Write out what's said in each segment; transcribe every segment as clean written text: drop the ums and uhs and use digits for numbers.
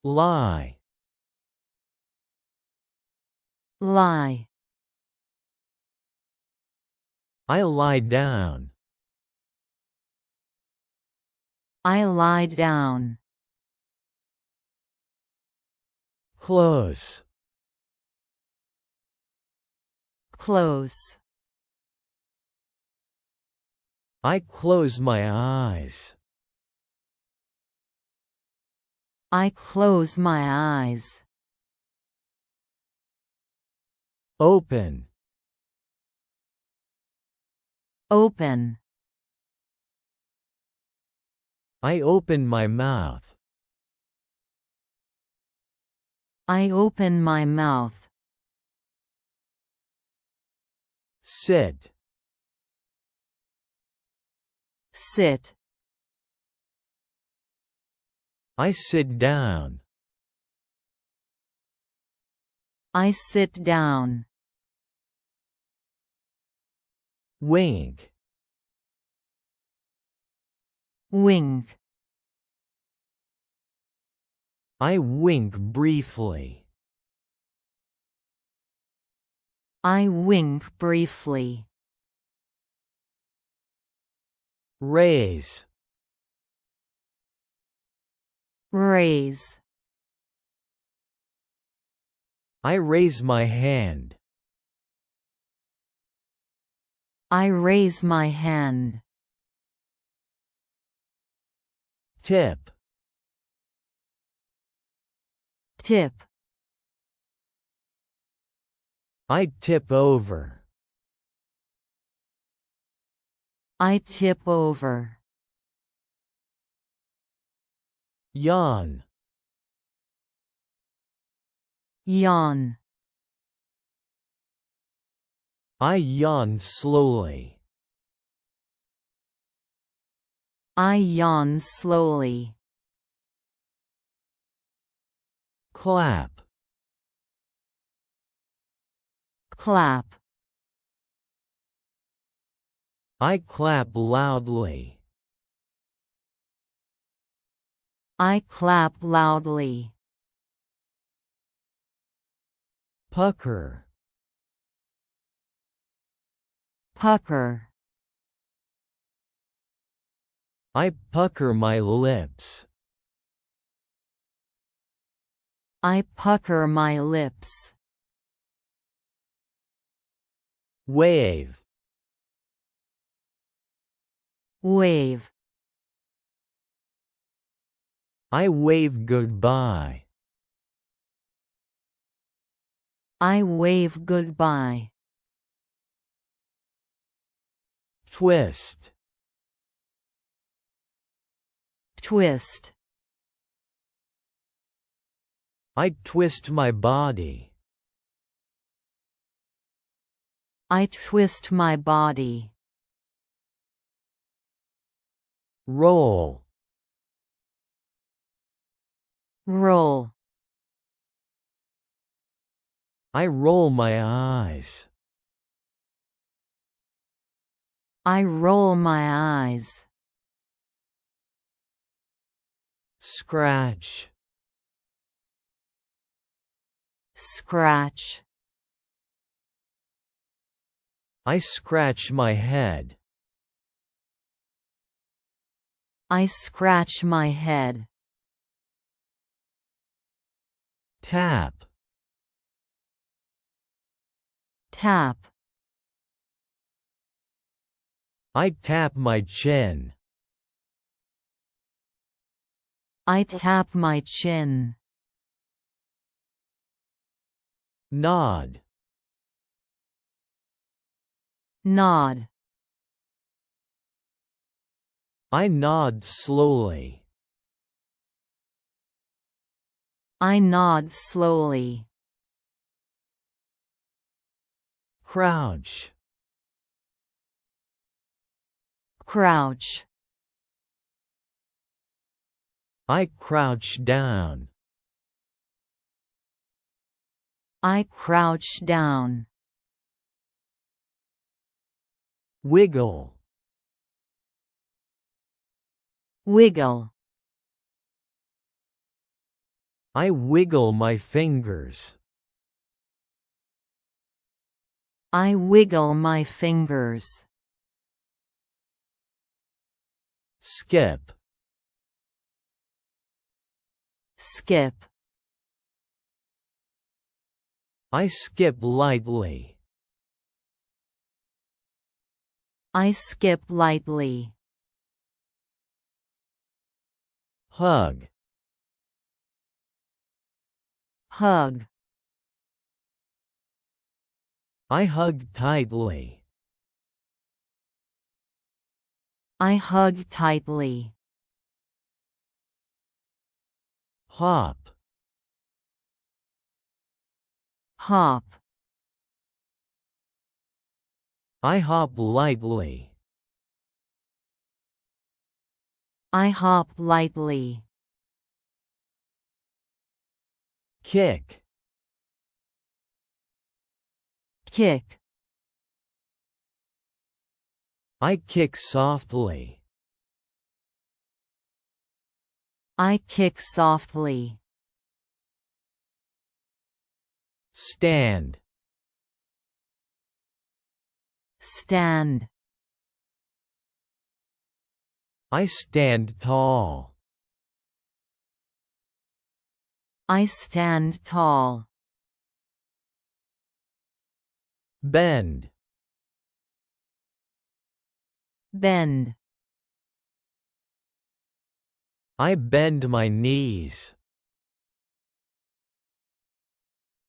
Lie. Lie. I lie down. I lie down. Close. Close. I close my eyes. I close my eyes. Open. Open. I open my mouth. I open my mouth. Sit. Sit. I sit down. I sit down. Wink. Wink. I wink briefly. I wink briefly. Raise. Raise. I raise my hand. I raise my hand. Tip. Tip. I tip over. I tip over. Yawn. Yawn. I yawn slowly. I yawn slowly. Clap. Clap. I clap loudly. I clap loudly. Pucker. Pucker. I pucker my lips. I pucker my lips. Wave. Wave. I wave goodbye. I wave goodbye. Twist. Twist. I twist my body. I twist my body. Roll. Roll. I roll my eyes. I roll my eyes. Scratch. Scratch. I scratch my head. I scratch my head. Tap. Tap. I tap my chin. I tap my chin. Nod. Nod. I nod slowly. I nod slowly. Crouch. Crouch. I crouch down. I crouch down. Wiggle. Wiggle. I wiggle my fingers. I wiggle my fingers. Skip. Skip. I skip lightly. I skip lightly. Hug. Hug. I hug tightly. I hug tightly. Hop. Hop. I hop lightly. I hop lightly. Kick. Kick. I kick softly. I kick softly. Stand. Stand. I stand tall. I stand tall. Bend. Bend. I bend my knees.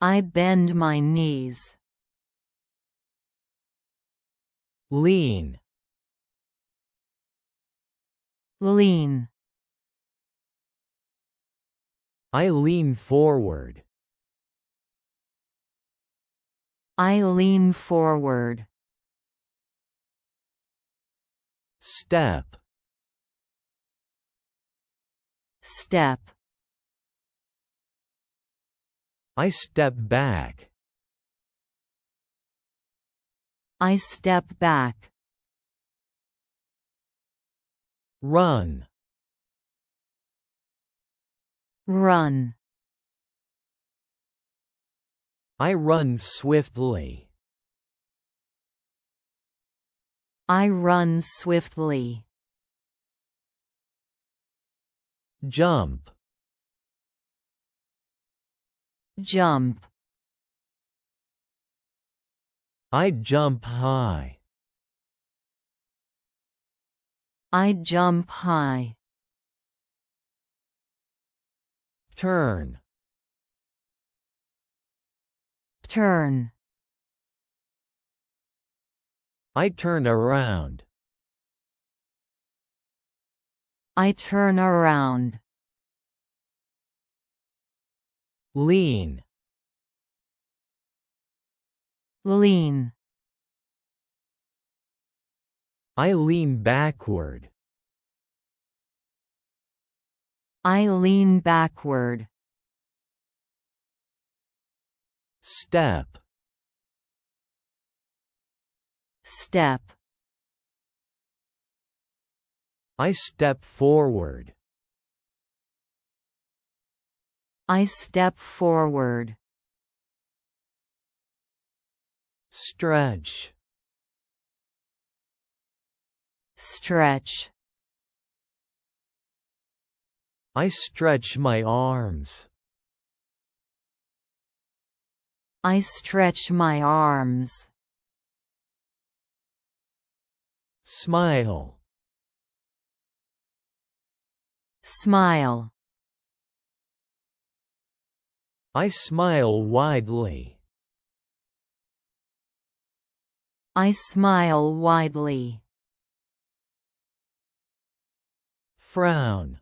I bend my knees. Lean. Lean. I lean forward. I lean forward. Step. Step. I step back. I step back. Run. Run. I run swiftly. I run swiftly. Jump. Jump. I jump high. I jump high. Turn. Turn. I turn around. I turn around. Lean. Lean. I lean backward. I lean backward. Step. Step. I step forward. I step forward. Stretch. Stretch. I stretch my arms. I stretch my arms. Smile. Smile. I smile widely. I smile widely. Frown.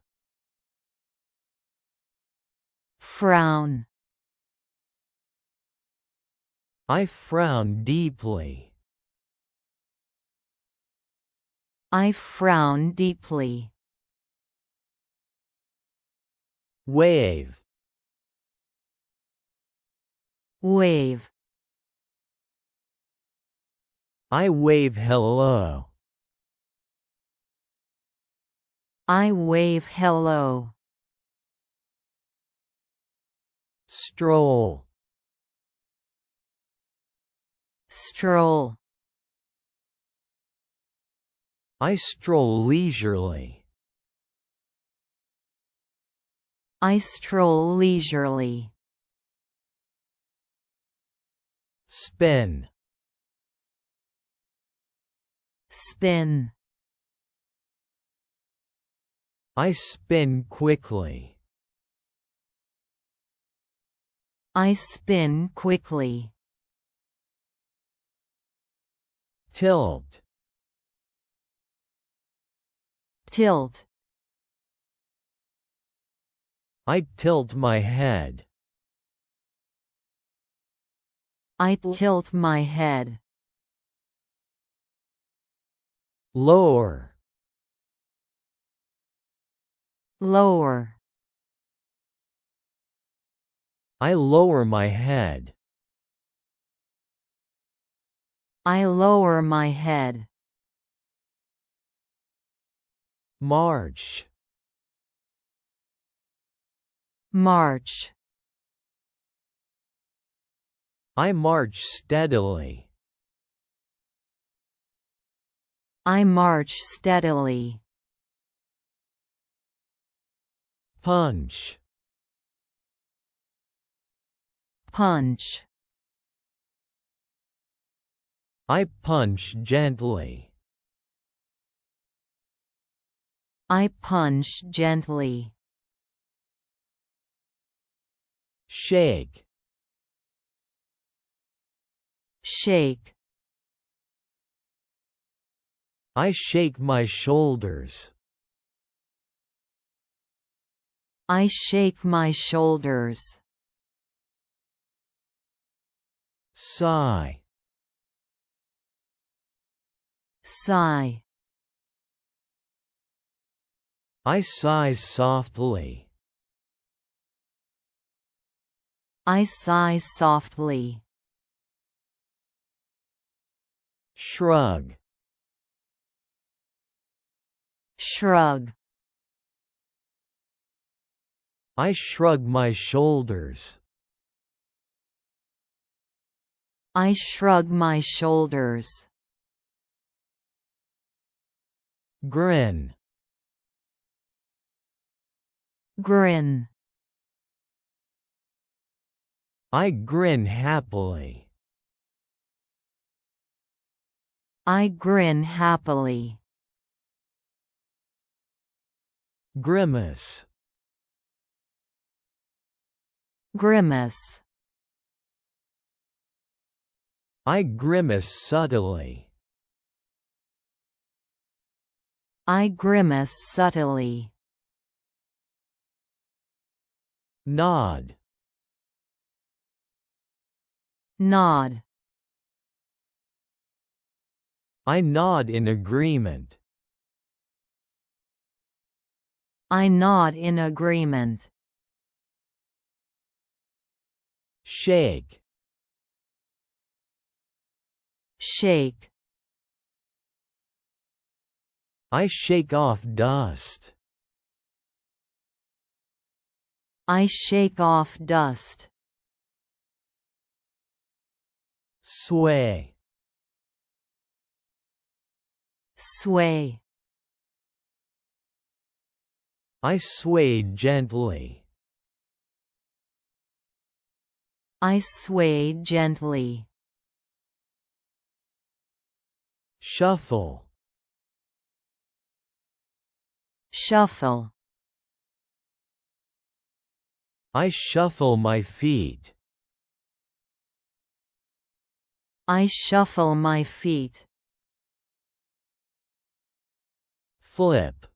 Frown. I frown deeply. I frown deeply. Wave. Wave. I wave hello. I wave hello. Stroll. Stroll. I stroll leisurely. I stroll leisurely. Spin. Spin. I spin quickly. I spin quickly. Tilt. Tilt. I tilt my head. I tilt my head. Lower. Lower. I lower my head. I lower my head. March. March. I march steadily. I march steadily. Punch. Punch. I punch gently. I punch gently. Shake. Shake. I shake my shoulders. I shake my shoulders. Sigh. Sigh. I sigh softly. I sigh softly. Shrug. Shrug. I shrug my shoulders. I shrug my shoulders. Grin. Grin. I grin happily. I grin happily. Grimace. Grimace. I grimace subtly. I grimace subtly. Nod. Nod. I nod in agreement. I nod in agreement. Shake. Shake. I shake off dust. I shake off dust. Sway. Sway. I sway gently. I sway gently. Shuffle. Shuffle. I shuffle my feet. I shuffle my feet. Flip.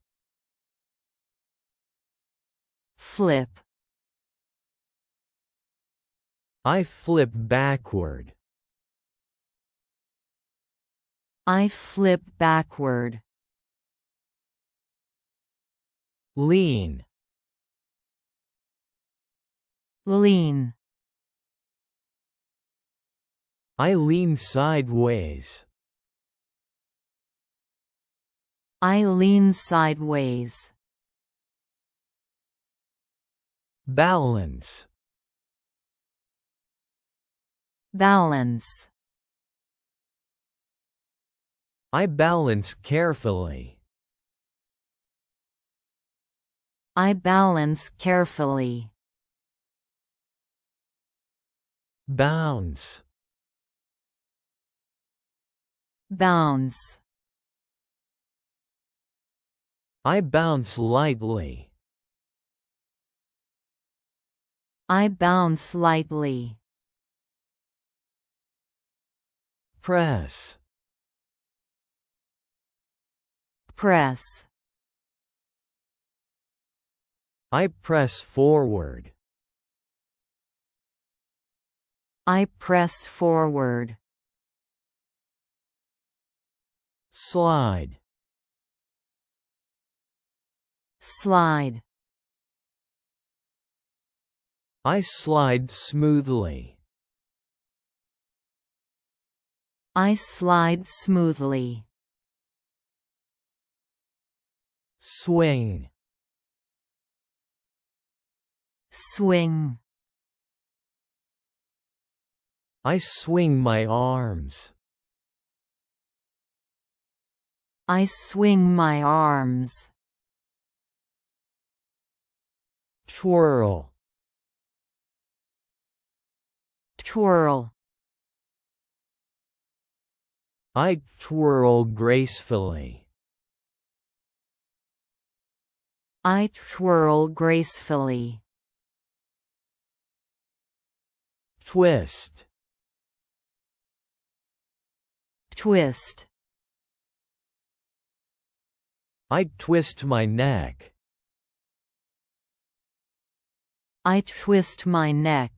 Flip. I flip backward. I flip backward. Lean. Lean. I lean sideways. I lean sideways. Balance. balance. I balance carefully. I balance carefully. Bounce. Bounce. I bounce lightly. I bounce lightly. Press. Press. I press forward. I press forward. Slide. Slide. I slide smoothly. I slide smoothly. Swing. Swing. I swing my arms. I swing my arms. Twirl. Twirl. I twirl gracefully. I twirl gracefully. Twist. Twist. I twist my neck. I twist my neck.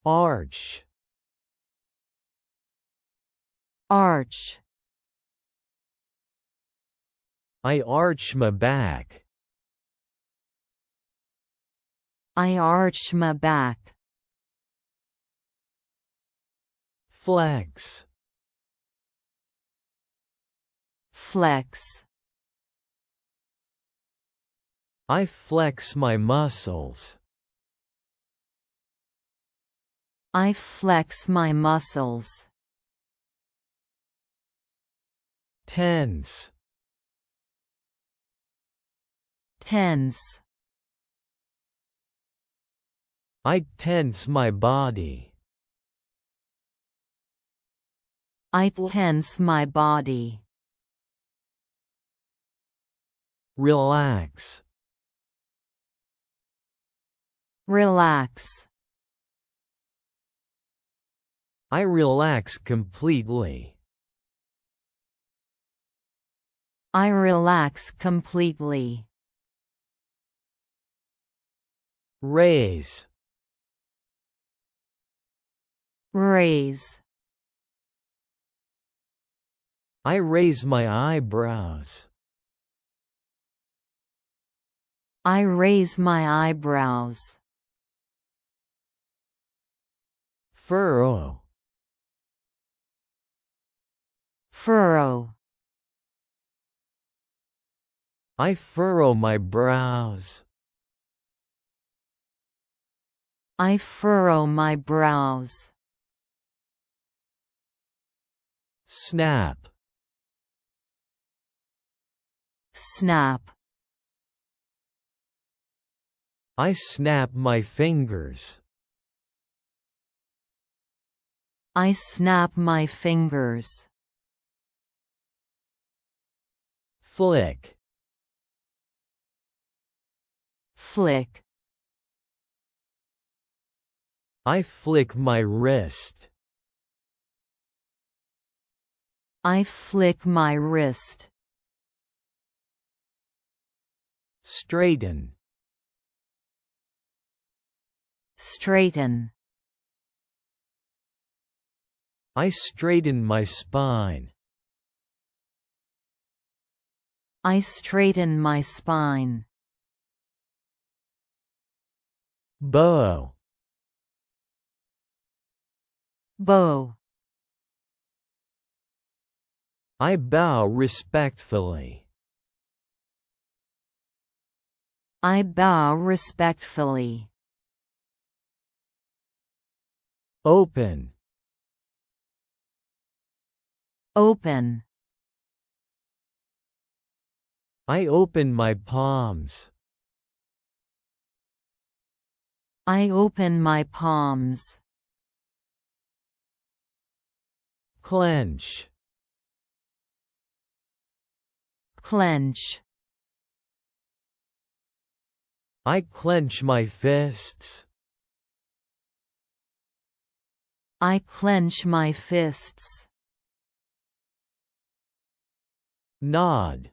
Arch. Arch. I arch my back. I arch my back. Flex. Flex. I flex my muscles. I flex my muscles. Tense. Tense. I tense my body. I tense my body. Relax. Relax. I relax completely. I relax completely. Raise. Raise. I raise my eyebrows. I raise my eyebrows. Furrow. Furrow. I furrow my brows. I furrow my brows. Snap. Snap. I snap my fingers. I snap my fingers. Flick. Flick. I flick my wrist. I flick my wrist. Straighten. Straighten. I straighten my spine. I straighten my spine. Bow. Bow. I bow respectfully. I bow respectfully. Open. Open. I open my palms. I open my palms. Clench. Clench. I clench my fists. I clench my fists. Nod.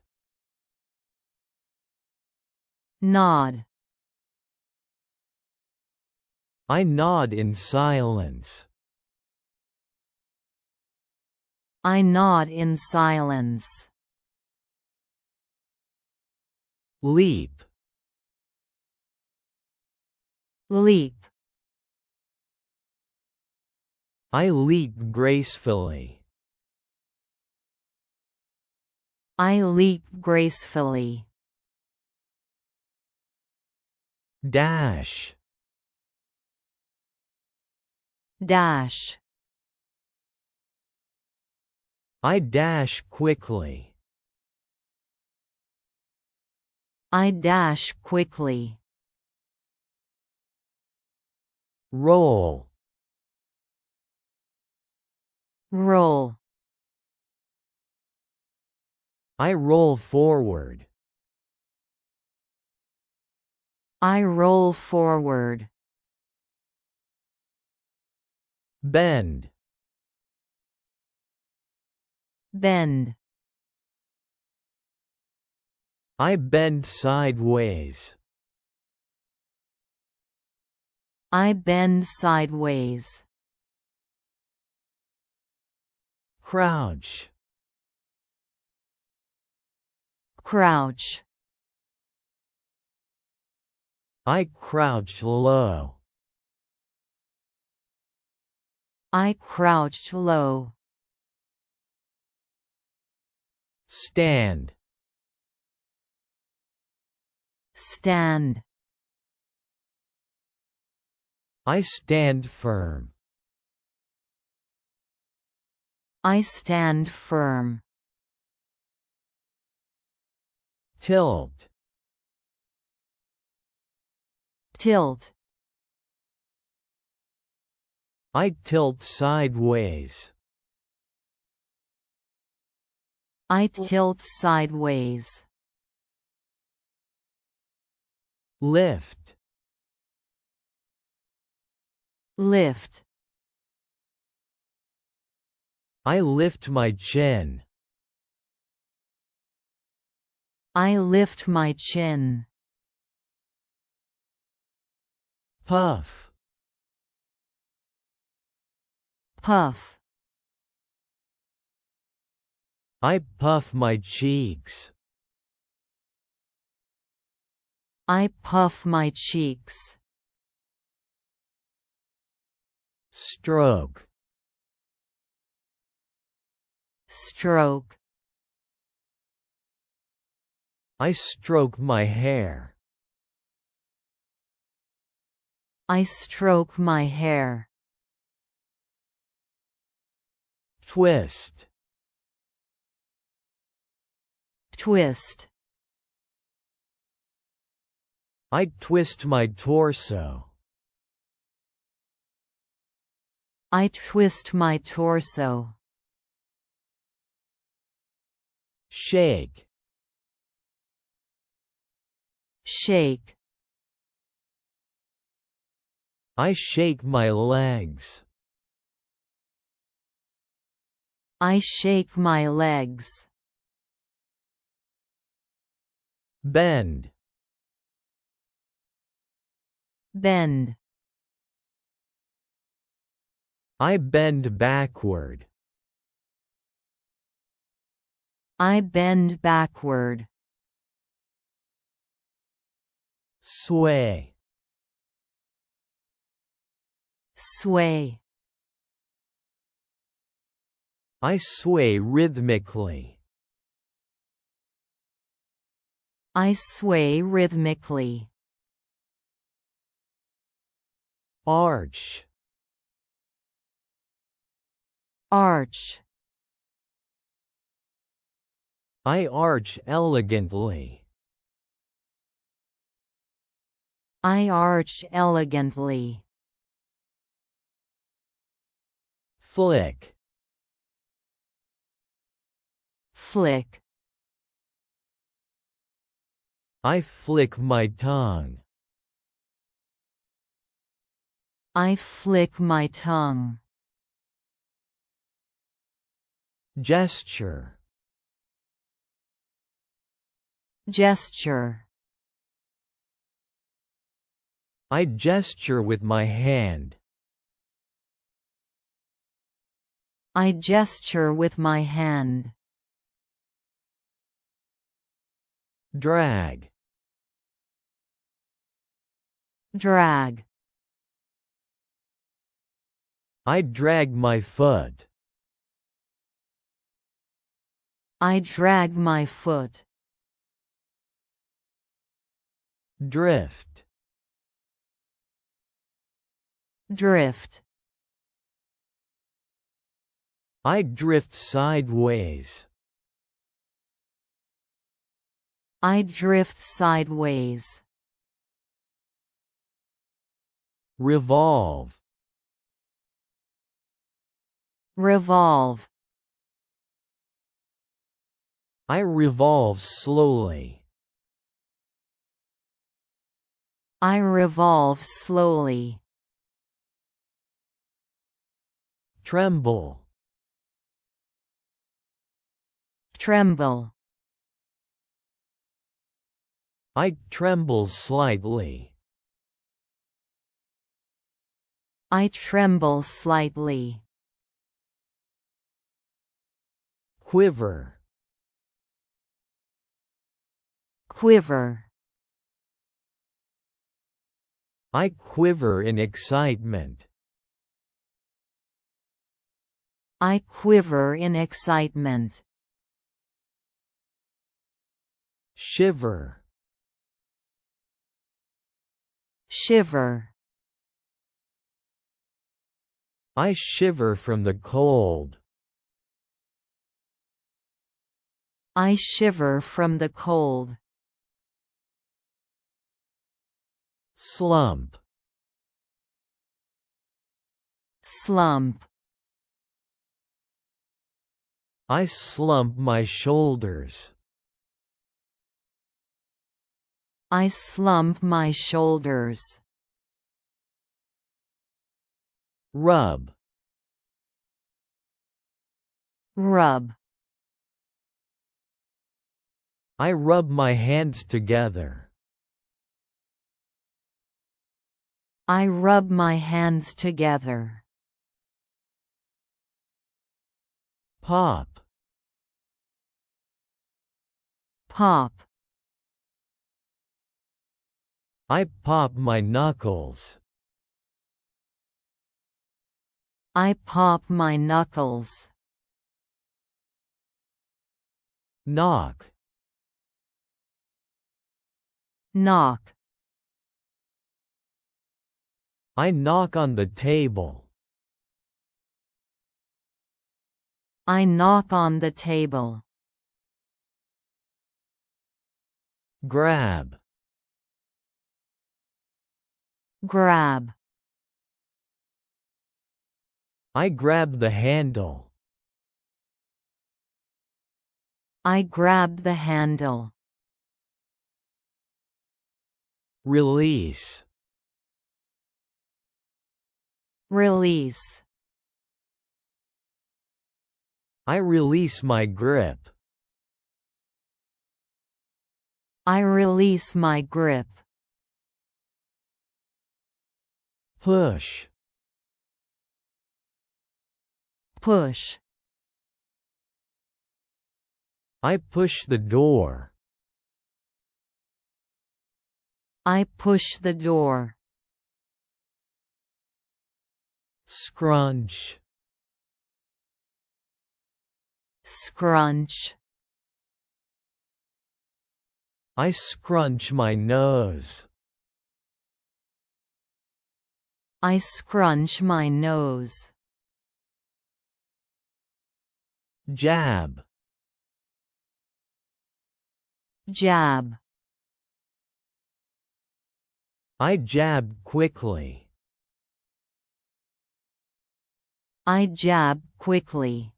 Nod. I nod in silence. I nod in silence. Leap. Leap. I leap gracefully. I leap gracefully. Dash. Dash. I dash quickly. I dash quickly. Roll. Roll. I roll forward. I roll forward. Bend. Bend. I bend sideways. I bend sideways. Crouch. Crouch. I crouch low. I crouch low. Stand. Stand. I stand firm. I stand firm. Tilt. Tilt. I tilt sideways. I tilt sideways. Lift. Lift. I lift my chin. I lift my chin. Puff. Puff. I puff my cheeks. I puff my cheeks. Stroke. Stroke. I stroke my hair. I stroke my hair. Twist. Twist. I twist my torso. I twist my torso. Shake. Shake. I shake my legs. I shake my legs. Bend. Bend. I bend backward. I bend backward. Sway. Sway. I sway rhythmically. I sway rhythmically. Arch. arch, I arch elegantly. I arch elegantly. Flick. Flick, I flick my tongue. I flick my tongue. Gesture. Gesture, I gesture with my hand. I gesture with my hand. Drag. Drag, I drag my foot. I drag my foot. Drift. Drift, I drift sideways. I drift sideways. Revolve. Revolve, I revolve slowly. I revolve slowly. Tremble. Tremble, I tremble slightly. I tremble slightly. Quiver. Quiver, I quiver in excitement. I quiver in excitement. Shiver. Shiver, I shiver from the cold. I shiver from the cold. Slump. Slump, I slump my shoulders. I slump my shoulders. Rub. Rub, I rub my hands together. I rub my hands together. Pop. Pop, I pop my knuckles. I pop my knuckles. Knock. Knock, I knock on the table. I knock on the table. Grab. Grab, I grab the handle. I grab the handle. Release. Release, I release my grip. I release my grip. Push. Push, I push the door. I push the door. Scrunch. Scrunch, I scrunch my nose. I scrunch my nose. Jab. Jab. I jab quickly. I jab quickly.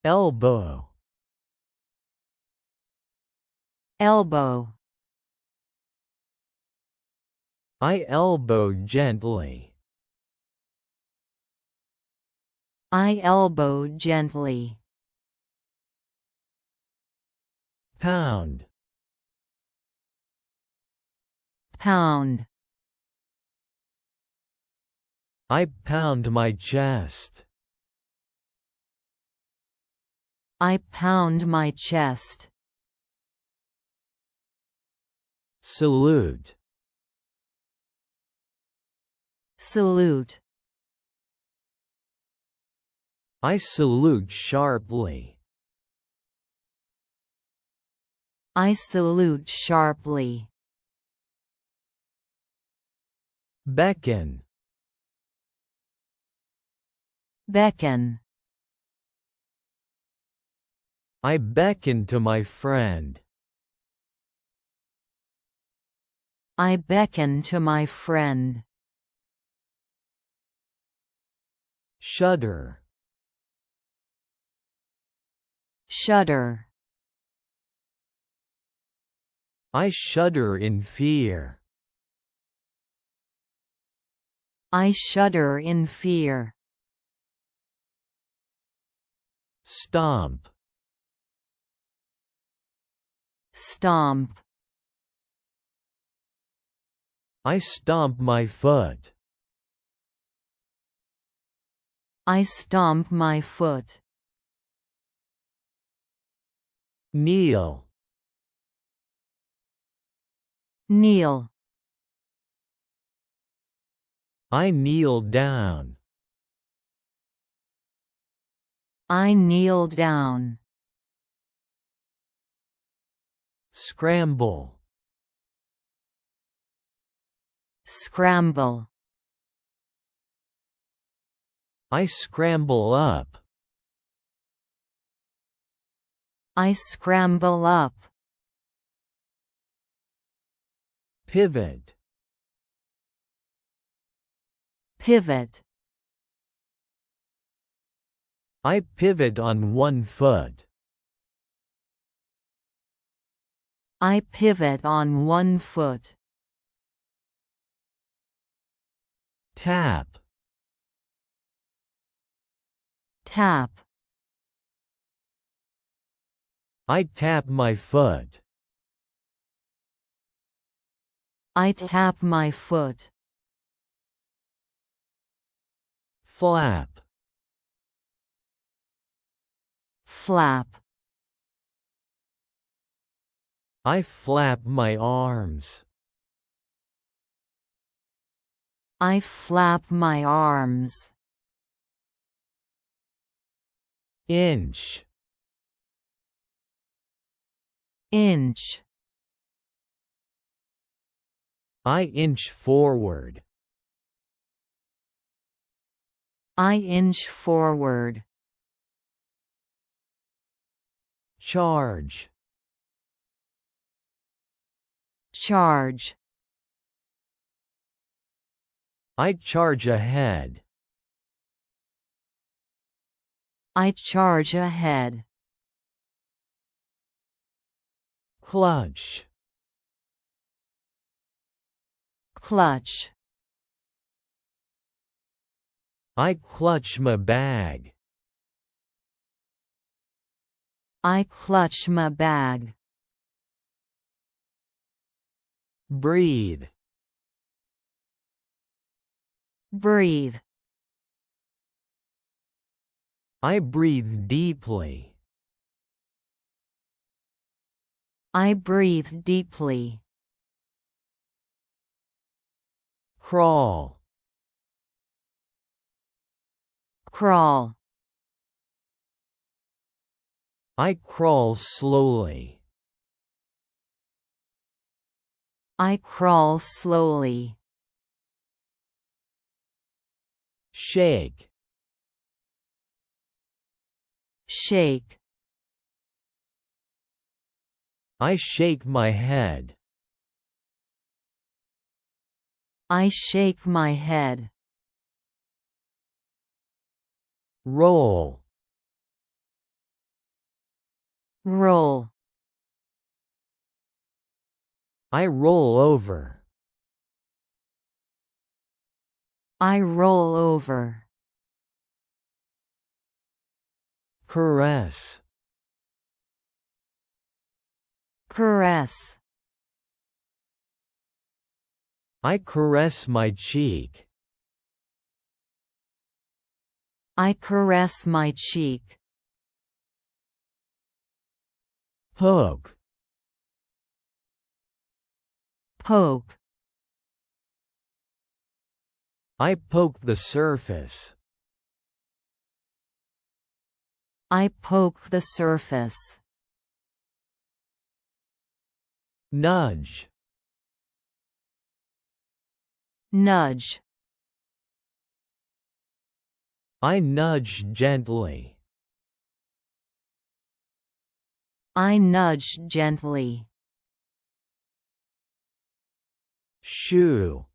Elbow. Elbow. I elbow gently. I elbow gently. Pound. Pound. I pound my chest. I pound my chest. Salute. Salute. I salute sharply. I salute sharply. Beckon. Beckon. I beckon to my friend. I beckon to my friend. Shudder. Shudder. I shudder in fear. I shudder in fear. Stomp. Stomp. I stomp my foot. I stomp my foot. Kneel. Kneel. I kneel down. I kneel down. Scramble. Scramble. I scramble up. I scramble up. Pivot. Pivot. I pivot on one foot. I pivot on one foot. Tap. Tap. I tap my foot. I tap my foot. Flap. Flap. I flap my arms. I flap my arms. Inch. Inch. I inch forward. I inch forward. Charge. Charge. I charge ahead. I charge ahead. Clutch. Clutch. I clutch my bag. I clutch my bag. Breathe. Breathe. I breathe deeply. I breathe deeply. Crawl. Crawl. I crawl slowly. I crawl slowly. Shake. shake, I shake my head. I shake my head. Roll, Roll, I roll over. I roll over. Caress, Caress, I caress my cheek. I caress my cheek. Poke, Poke, I poke the surface. I poke the surface. Nudge, Nudge, I nudge gently. I nudge gently. Shoe,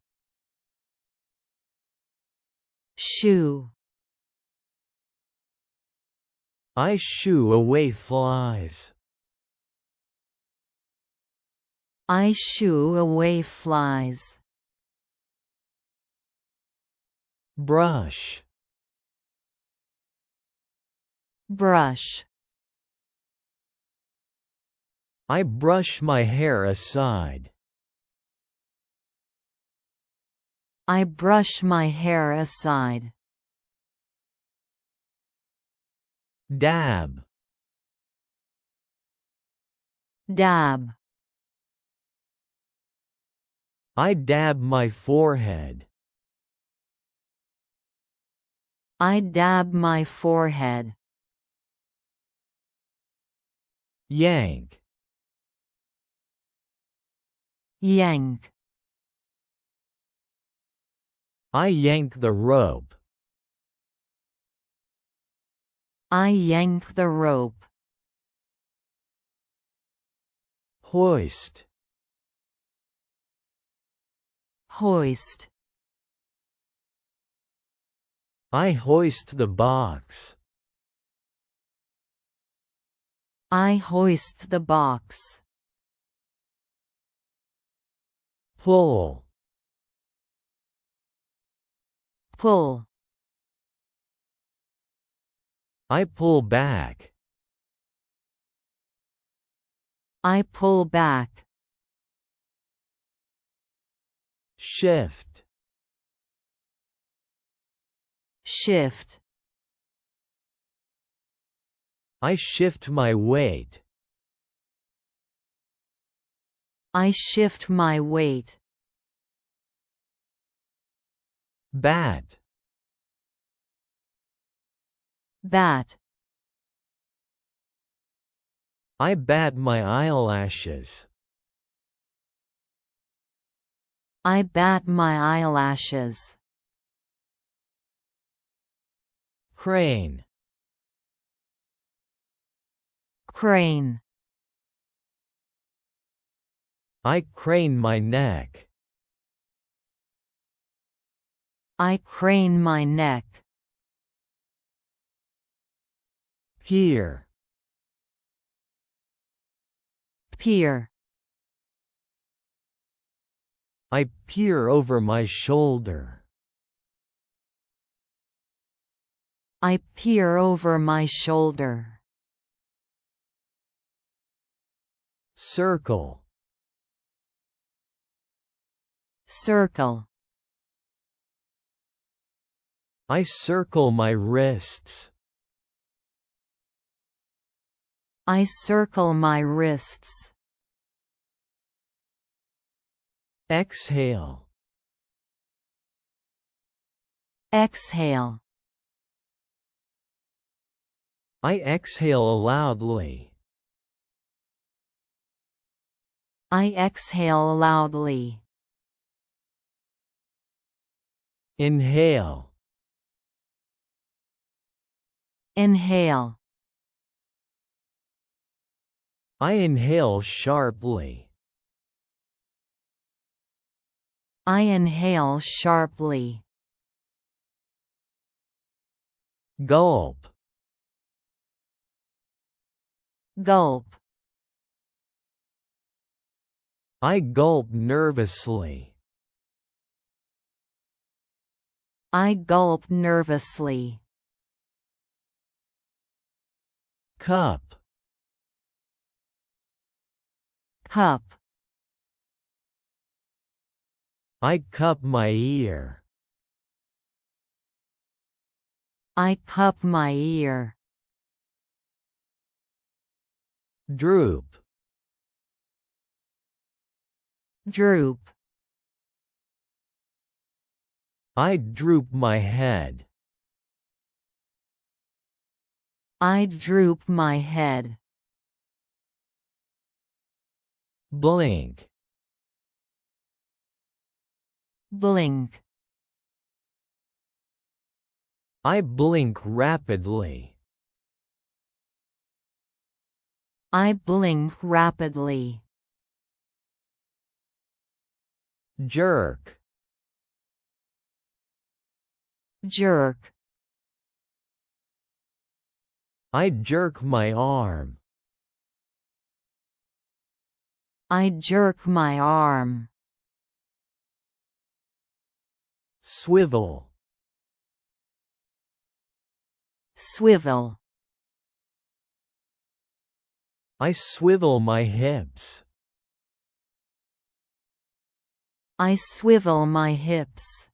Shoo, I shoo away flies. I shoo away flies. Brush, Brush, I brush my hair aside. I brush my hair aside. Dab, Dab, I dab my forehead. I dab my forehead. Yank, Yank, I yank the rope. I yank the rope. Hoist, Hoist, I hoist the box. I hoist the box. Pull, Pull, I pull back. I pull back. Shift, Shift, I shift my weight. I shift my weight. Bat, Bat, I bat my eyelashes. I bat my eyelashes. Crane, Crane, I crane my neck. I crane my neck. Peer, Peer, I peer over my shoulder. I peer over my shoulder. Circle, Circle, I circle my wrists. I circle my wrists. Exhale, Exhale, I exhale loudly. I exhale loudly. Inhale, Inhale, I inhale sharply. I inhale sharply. Gulp. Gulp. I gulp nervously. I gulp nervously. Cup. Cup. I cup my ear. I cup my ear. Droop. Droop. I droop my head. I droop my head. Blink. Blink. I blink rapidly. I blink rapidly. Jerk. Jerk. I jerk my arm. I jerk my arm. Swivel. Swivel. I swivel my hips. I swivel my hips.